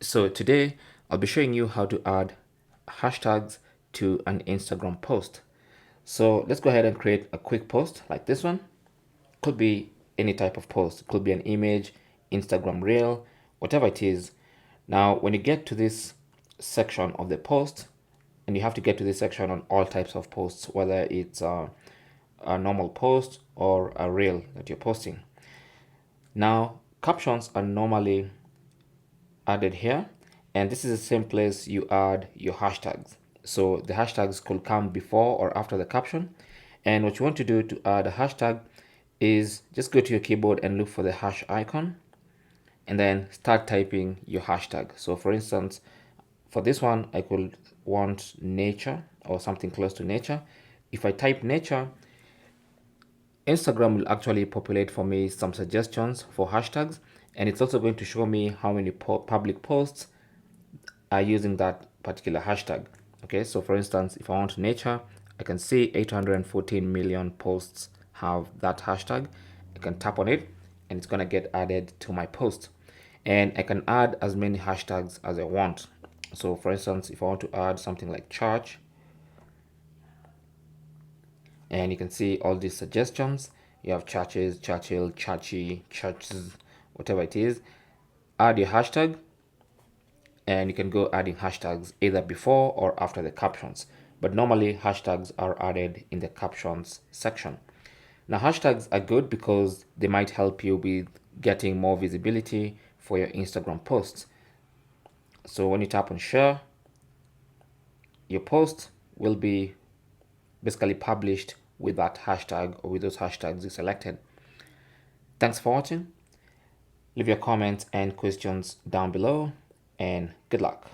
So today I'll be showing you how to add hashtags to an Instagram post. So let's go ahead and create a quick post like this one. Could be any type of post. It could be an image, Instagram reel, whatever it is. Now, when you get to this section of the post, and you have to get to this section on all types of posts, whether it's a normal post or a reel that you're posting. Now, captions are normally added here, and this is the same place you add your hashtags. So the hashtags could come before or after the caption, and what you want to do to add a hashtag is just go to your keyboard and look for the hash icon and then start typing your hashtag. So for instance, for this one I could want nature or something close to nature. If I type nature, Instagram will actually populate for me some suggestions for hashtags, and it's also going to show me how many public posts are using that particular hashtag. Okay, so for instance, if I want nature, I can see 814 million posts have that hashtag. I can tap on it and it's going to get added to my post. And I can add as many hashtags as I want. So for instance, if I want to add something like church, and you can see all these suggestions. You have churches, Churchill, churchy, churches, whatever it is. Add your hashtag, and you can go adding hashtags either before or after the captions. But normally hashtags are added in the captions section. Now hashtags are good because they might help you with getting more visibility for your Instagram posts. So when you tap on share, your post will be basically published with that hashtag or with those hashtags you selected. Thanks for watching. Leave your comments and questions down below, and good luck.